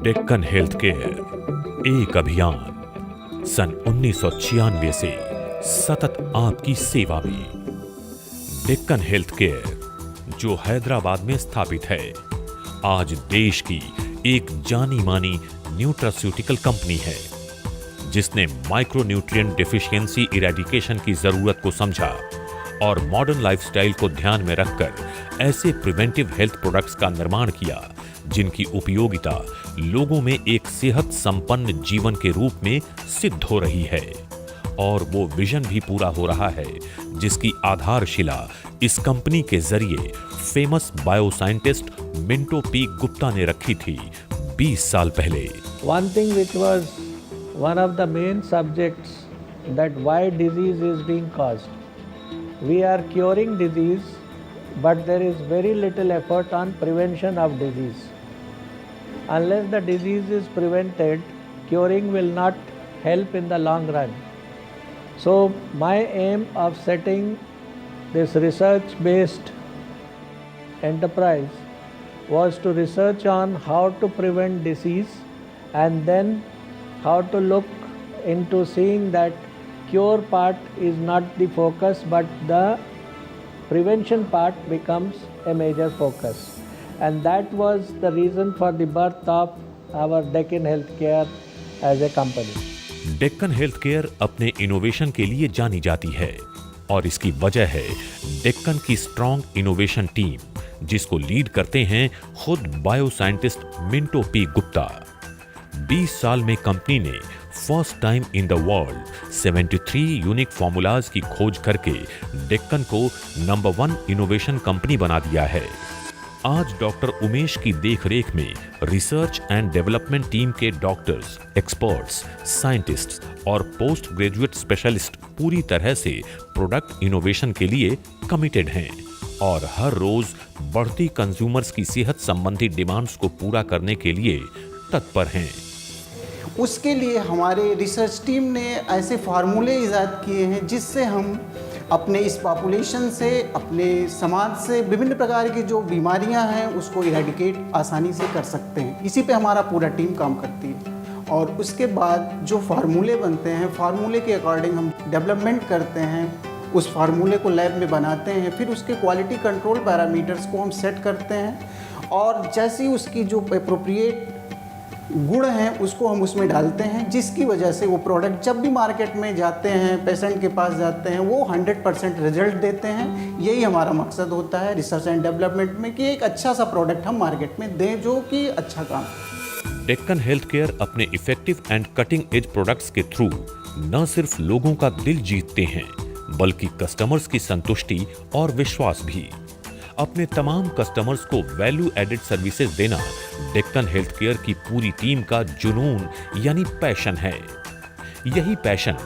Deccan health care एक अभियान सन 1996 से सतत आपकी सेवा में। डेक्कन हेल्थ केयर जो हैदराबाद में स्थापित है, आज देश की एक जानी मानी न्यूट्रास्यूटिकल कंपनी है, जिसने माइक्रोन्यूट्रिएंट डेफिशिएंसी इरेडिकेशन की जरूरत को समझा और मॉडर्न लाइफस्टाइल को ध्यान में रखकर ऐसे प्रिवेंटिव हेल्थ प्रोडक्ट्स का निर्माण किया जिनकी उपयोगिता लोगों में एक सेहत संपन्न जीवन के रूप में सिद्ध हो रही है। और वो विजन भी पूरा हो रहा है जिसकी आधारशिला इस कंपनी के जरिए फेमस बायोसाइंटिस्ट मिंटो पी गुप्ता ने रखी थी 20 साल पहले। One thing which was one of the main subjects, that why disease is being caused. We are curing disease, but there is very little effort on prevention of disease. Unless the disease is prevented, curing will not help in the long run. So my aim of setting this research-based enterprise was to research on how to prevent disease and then how to look into seeing that cure part is not the focus but the prevention part becomes a major focus. And that was the reason for the birth of our Deccan Healthcare as a company. Deccan health care अपने innovation के लिए जानी जाती है और इसकी वजह है डेक्कन की स्ट्रॉन्ग इनोवेशन टीम, जिसको लीड करते हैं खुद बायोसाइंटिस्ट मिंटो पी गुप्ता। 20 साल में कंपनी ने first time in the world 73 unique formulas की खोज करके डेक्कन को नंबर 1 इनोवेशन कंपनी बना दिया है। आज डॉक्टर उमेश की देखरेख में रिसर्च एंड डेवलपमेंट टीम के डॉक्टर्स, एक्सपर्ट्स, साइंटिस्ट्स और पोस्ट ग्रेजुएट स्पेशलिस्ट पूरी तरह से प्रोडक्ट इनोवेशन के लिए कमिटेड हैं और हर रोज बढ़ती कंज्यूमर्स की सेहत संबंधी डिमांड्स को पूरा करने के लिए तत्पर हैं। उसके लिए हमारे रिसर्च टीम ने ऐसे फार्मूले इजाद किए हैं जिससे हम अपने इस पॉपुलेशन से, अपने समाज से विभिन्न प्रकार की जो बीमारियां हैं उसको इरेडिकेट आसानी से कर सकते हैं। इसी पे हमारा पूरा टीम काम करती है और उसके बाद जो फार्मूले बनते हैं, फार्मूले के अकॉर्डिंग हम डेवलपमेंट करते हैं, उस फार्मूले को लैब में बनाते हैं, फिर उसके क्वालिटी कंट्रोल पैरामीटर्स को हम सेट करते हैं और जैसी उसकी जो एप्रोप्रिएट गुण हैं उसको हम उसमें डालते हैं, जिसकी वजह से वो प्रोडक्ट जब भी मार्केट में जाते हैं, पेशेंट के पास जाते हैं, वो 100% रिजल्ट देते हैं। यही हमारा मकसद होता है रिसर्च एंड डेवलपमेंट में कि एक अच्छा सा प्रोडक्ट हम मार्केट में दें जो कि अच्छा काम है। डेक्कन हेल्थ केयर अपने effective and cutting edge products के थ्रू न सिर्फ लोगों का दिल जीतते हैं बल्कि कस्टमर्स की संतुष्टि और विश्वास भी। अपने तमाम कस्टमर्स को वैल्यू एडेड सर्विसेज देना डेक्कन हेल्थ केयर की पूरी टीम का जुनून यानी पैशन है। यही पैशन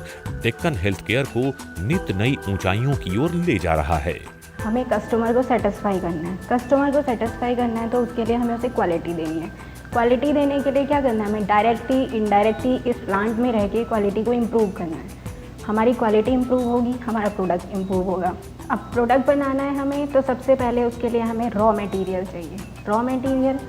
डेक्कन हेल्थ केयर को नित नई ऊंचाइयों की ओर ले जा रहा है। हमें कस्टमर को सेटिस्फाई करना है। कस्टमर को सेटिस्फाई करना है तो उसके लिए हमें उसे क्वालिटी देनी है। क्वालिटी देने के लिए क्या करना है, हमें डायरेक्टली इनडायरेक्टली इस प्लांट में रह के क्वालिटी को इम्प्रूव करना है। हमारी क्वालिटी इम्प्रूव होगी, हमारा प्रोडक्ट इम्प्रूव होगा। अब प्रोडक्ट बनाना है हमें तो सबसे पहले उसके लिए हमें रॉ मटेरियल चाहिए। रॉ मटेरियल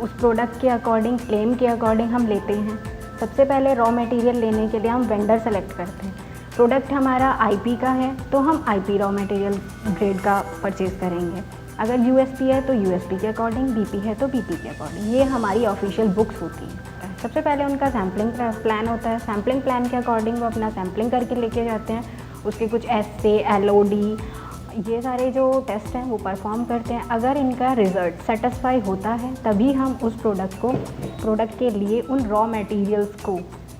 उस प्रोडक्ट के अकॉर्डिंग, क्लेम के अकॉर्डिंग हम लेते हैं। सबसे पहले रॉ मटेरियल लेने के लिए हम वेंडर सेलेक्ट करते हैं। प्रोडक्ट हमारा आईपी का है तो हम आईपी रॉ मटेरियल ग्रेड का परचेज़ करेंगे। अगर यूएसपी है तो यूएसपी के अकॉर्डिंग, बीपी है तो बीपी के अकॉर्डिंग। ये हमारी ऑफिशियल बुक्स होती हैं। सबसे पहले उनका सैम्पलिंग प्लान होता है। सैम्पलिंग प्लान के अकॉर्डिंग वो अपना सैम्पलिंग करके लेके जाते हैं। उसके कुछ एसए, एलओडी, ये सारे जो टेस्ट हैं वो परफॉर्म करते हैं। अगर इनका रिज़ल्ट सेटिस्फाई होता है तभी हम उस प्रोडक्ट के लिए उन रॉ मटेरियल्स को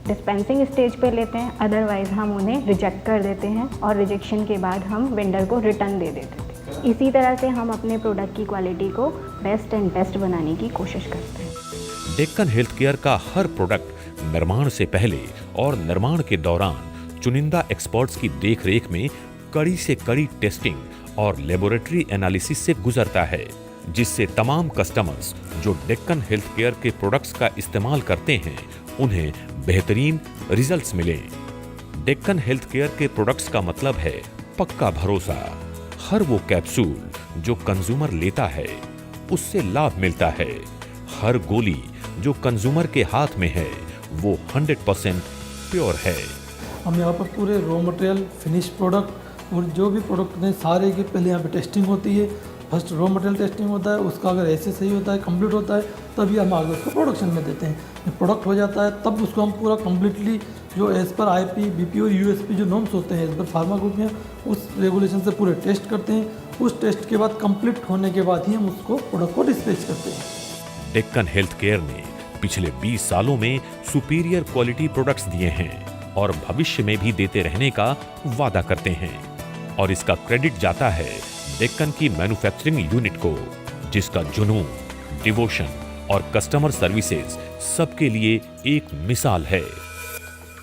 डिस्पेंसिंग स्टेज पे लेते हैं। अदरवाइज़ हम उन्हें रिजेक्ट कर देते हैं और रिजेक्शन के बाद हम वेंडर को रिटर्न दे देते थे। इसी तरह से हम अपने प्रोडक्ट की क्वालिटी को बेस्ट एंड बेस्ट बनाने की कोशिश करते हैं। डेक्कन हेल्थ केयर का हर प्रोडक्ट निर्माण से पहले और निर्माण के दौरान चुनिंदा एक्सपर्ट्स की देखरेख में कड़ी से कड़ी टेस्टिंग और लेबोरेटरी एनालिसिस से गुजरता है, जिससे तमाम कस्टमर्स जो डेक्कन हेल्थ केयर के प्रोडक्ट्स का इस्तेमाल करते हैं उन्हें बेहतरीन रिजल्ट्स मिले। डेक्कन हेल्थ केयर के प्रोडक्ट्स का मतलब है पक्का भरोसा। हर वो कैप्सूल जो कंज्यूमर लेता है उससे लाभ मिलता है। हर गोली जो कंज्यूमर के हाथ में है वो 100% प्योर है। हम यहाँ पर पूरे रॉ मटेरियल, फिनिश प्रोडक्ट और जो भी प्रोडक्ट हैं सारे की पहले यहाँ पे टेस्टिंग होती है। फर्स्ट रॉ मटेरियल टेस्टिंग होता है, उसका अगर ऐसे सही होता है, कंप्लीट होता है, तभी हम आगे उसको प्रोडक्शन में देते हैं। जब प्रोडक्ट हो जाता है तब उसको हम पूरा कम्प्लीटली जो एज़ पर IP, BP और USP जो नॉर्म्स होते हैं एज़ पर फार्मा ग्रुप में, उस रेगुलेशन से पूरे टेस्ट करते हैं। उस टेस्ट के बाद कंप्लीट होने के बाद ही हम उसको प्रोडक्ट को डिस्पैच करते हैं। डेक्कन हेल्थ केयर ने पिछले 20 सालों में सुपीरियर क्वालिटी प्रोडक्ट्स दिए हैं और भविष्य में भी देते रहने का वादा करते हैं। और इसका क्रेडिट जाता है डेक्कन की मैन्युफैक्चरिंग यूनिट को, जिसका जुनून, डिवोशन और कस्टमर सर्विसेज सबके लिए एक मिसाल है।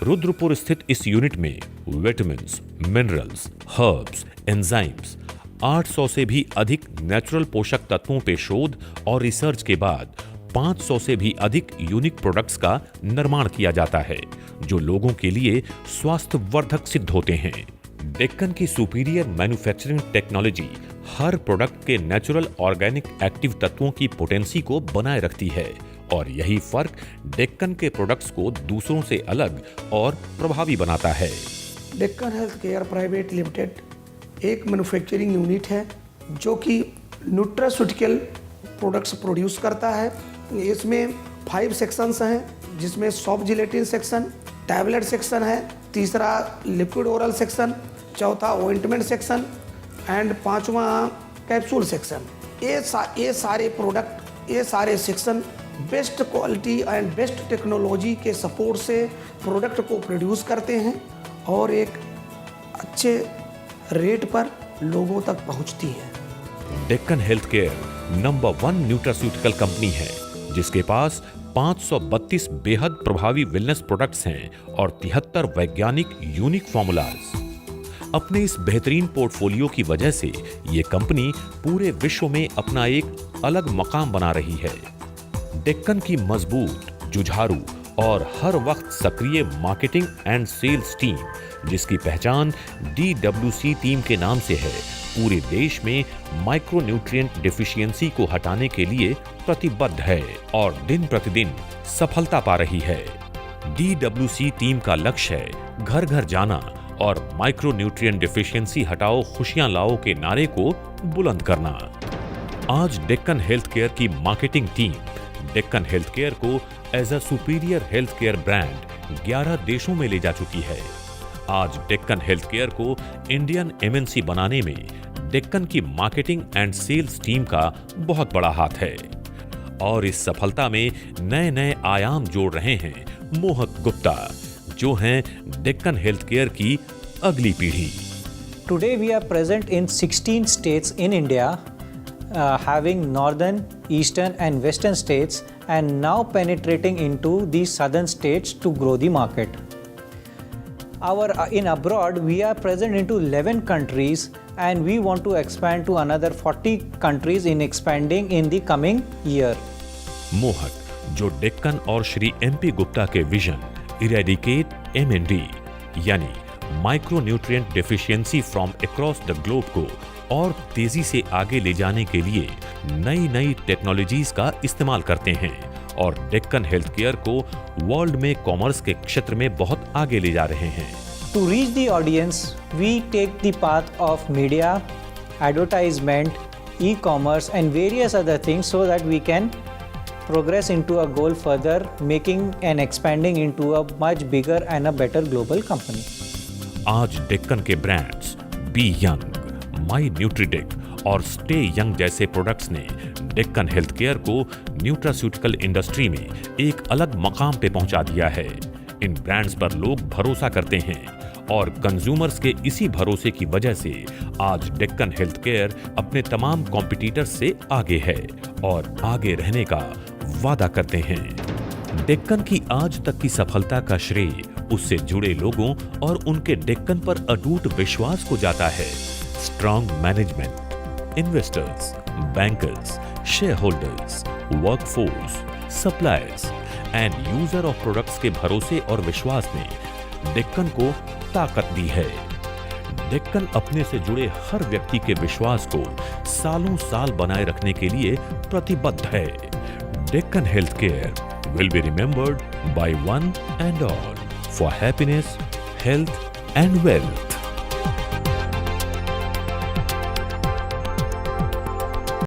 रुद्रपुर स्थित इस यूनिट में विटामिन्स, मिनरल्स, हर्ब्स, एंजाइम्स, 800 से भी अधिक नेचुरल पोषक तत्वों पे शोध और रिसर्च के बाद 500 से भी अधिक यूनिक प्रोडक्ट्स का निर्माण किया जाता है, जो लोगों के लिए स्वास्थ्यवर्धक सिद्ध होते हैं। डेक्कन की सुपीरियर मैन्युफैक्चरिंग टेक्नोलॉजी हर प्रोडक्ट के नेचुरल ऑर्गेनिक एक्टिव तत्वों की पोटेंसी को बनाए रखती है और यही फर्क डेक्कन के प्रोडक्ट्स को दूसरों से अलग और प्रभावी बनाता है। Deccan health care private limited एक मैन्युफैक्चरिंग यूनिट है जो कि न्यूट्रास्यूटिकल प्रोडक्ट्स प्रोड्यूस करता है। इसमें 5 सेक्शंस हैं, जिसमें soft gelatin section, tablet section है, तीसरा लिक्विड ओरल सेक्शन, चौथा ऑइंटमेंट सेक्शन एंड 5वां कैप्सूल सेक्शन। ये सारे प्रोडक्ट, ये सारे section best quality and best technology के सपोर्ट से प्रोडक्ट को प्रोड्यूस करते हैं और एक अच्छे रेट पर लोगों तक पहुंचती है। Deccan health care number 1 nutraceutical company है, जिसके पास 532 बेहद प्रभावी वेलनेस प्रोडक्ट्स हैं और 73 वैज्ञानिक यूनिक फॉर्मूलाज। अपने इस बेहतरीन पोर्टफोलियो की वजह से ये कंपनी पूरे विश्व में अपना एक अलग मकाम बना रही है। डेक्कन की मजबूत, जुझारू और हर वक्त सक्रिय मार्केटिंग एंड सेल्स टीम, जिसकी पहचान DWC टीम के नाम से है, पूरे देश में माइक्रोन्यूट्रिएंट डिफिशियंसी को हटाने के लिए प्रतिबद्ध है और दिन प्रतिदिन सफलता पा रही है। DWC टीम का लक्ष्य है घर घर जाना और माइक्रोन्यूट्रिएंट डिफिशियंसी हटाओ खुशियां लाओ के नारे को बुलंद करना। आज डेक्कन हेल्थ केयर की marketing team Deccan health care को as a superior health care brand 11 देशों में ले जा चुकी है। आज डेक्कन हेल्थ केयर को इंडियन MNC बनाने में डेक्कन की मार्केटिंग एंड सेल्स टीम का बहुत बड़ा हाथ है और इस सफलता में नए नए आयाम जोड़ रहे हैं मोहक गुप्ता, जो हैं डेक्कन हेल्थ केयर की अगली पीढ़ी। Today we are present in 16 states in India, having northern, eastern and western states, and now penetrating into the southern states to grow the market. In abroad we are present into 11 countries and we want to expand to another 40 countries in expanding in the coming year. मोहक, जो डेक्कन और Shri MP Gupta के vision eradicate MND यानी micronutrient deficiency from across the globe को और तेजी से आगे ले जाने के लिए नई नई टेक्नोलॉजीज का इस्तेमाल करते हैं और डेक्कन हेल्थ केयर को वर्ल्ड में कॉमर्स के क्षेत्र में बहुत आगे ले जा रहे हैं। To reach the audience, we take the path of media, advertisement, e-commerce and various other things so that we can progress into a goal further, making and expanding into a much bigger and a better global company. आज डेक्कन के brands be young, माई न्यूट्रीडिक और stay young जैसे products ने Deccan health care को nutraceutical industry में एक अलग मकाम पे पहुंचा दिया है। इन ब्रांड्स पर लोग भरोसा करते हैं और कंज्यूमर्स के इसी भरोसे की वजह से आज डेक्कन हेल्थ केयर अपने तमाम कॉम्पिटिटर्स से आगे है और आगे रहने का वादा करते हैं। डेक्कन की आज तक की सफलता का श्रेय उससे जुड़े लोगों और उनके डेक्कन पर अटूट विश्वास को जाता है। Strong management, investors, bankers, share holders, workforce, suppliers and user of products के भरोसे और विश्वास ने डेक्कन को ताकत दी है। डेक्कन अपने से जुड़े हर व्यक्ति के विश्वास को सालों साल बनाए रखने के लिए प्रतिबद्ध है। Deccan health care will be remembered by one and all for happiness, health and wealth.